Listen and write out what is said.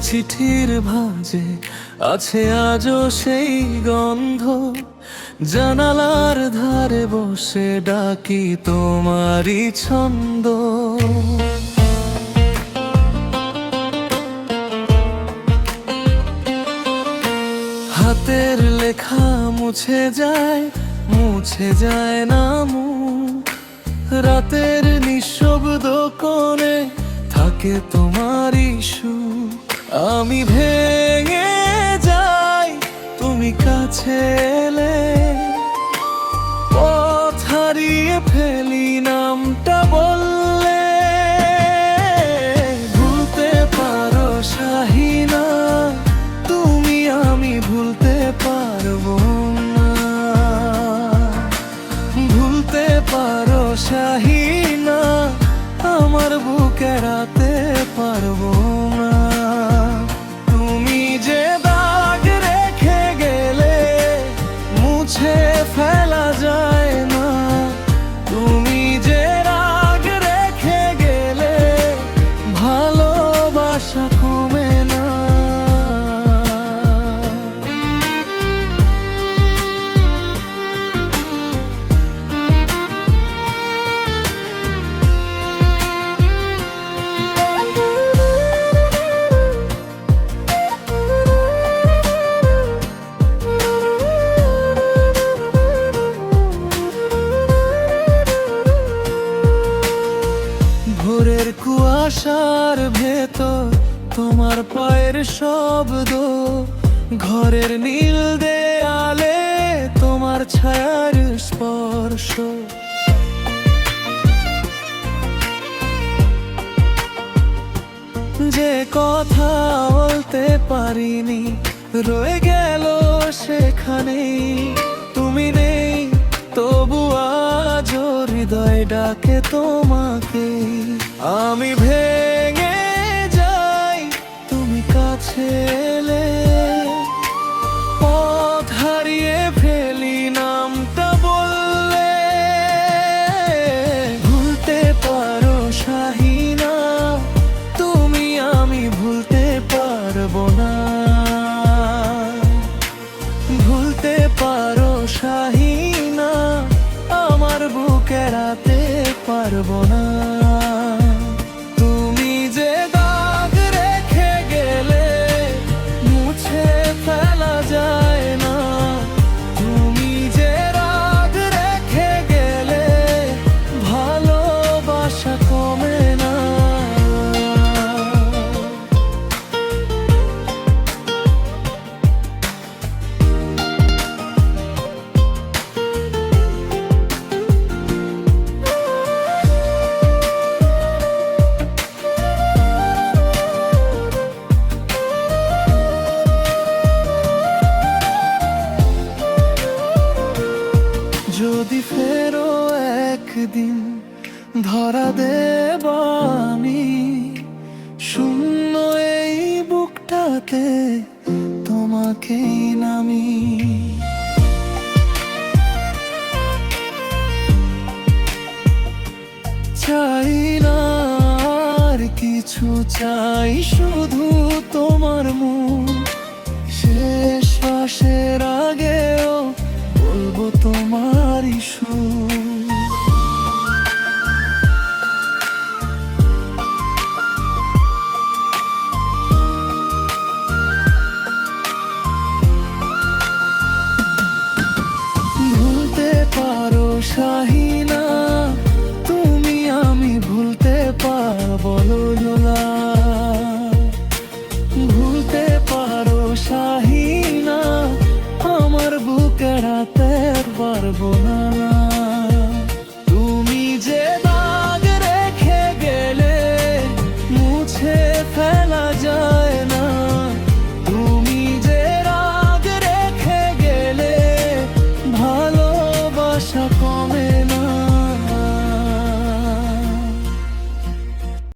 চিঠির ভাঁজে আছে আজও সেই গন্ধ, জানালার ধারে বসে ডাকি তোমারই ছন্দ। হাতের লেখা মুছে যায় না মুখ, রাতের নিঃশব্দ কোণে থাকে তোমারই সুর। আমি ভেঙে যাই তুমি কাছে এলে, পথ হারিয়ে ফেলি নামটা বললে। ভুলতে পারো শাহিনা, তুমি আমি ভুলতে পারবো না। ভুলতে পারো শাহিনা, আমার বুক এড়াতে পারবো না। তুমি যে দাগ রেখে গেলে মুছে ফেলা যায় না, তুমি যে রাগ রেখে গেলে ভালোবাসা কমে না। ভোরের কুয়াশার ভেতর তোমার পায়ের শব্দ, ঘরের নীল দেয়ালে তোমার ছায়ার স্পর্শ। যে কথা বলতে পারিনি রয়ে গেল সেখানেই, তুমি নেই তবু আজ হৃদয় ডাকে তোমাকে। আমি ভেঙে যাই তুমি কাছে এলে, পথ হারিয়ে ফেলি নামটা বললে। ভুলতে পারো শাহিনা, তুমি আমি ভুলতে পারবো না। ভুলতে পারো শাহিনা, আমার বুক এড়াতে পারবো না। তুমি যে দাগ রেখে গেলে মুছে ফেলা যায় না, তুমি যে রাগ রেখে গেলে ভালোবাসা কমে না। যদি ফেরো একদিন ধরা দেব আমি, শূন্য এই বুকটাতে তোমাকেই নামি। চাই না আর কিছু, চাই শুধু তোমার মুখ। শেষ শ্বাসের আগেও বলবো তোমারই সুর। ভুলতে পারো শাহিনা, তুমি আমি ভুলতে পারবো না। ভুলতে পারো শাহিনা, আমার বুক এড়াতে পারবো না।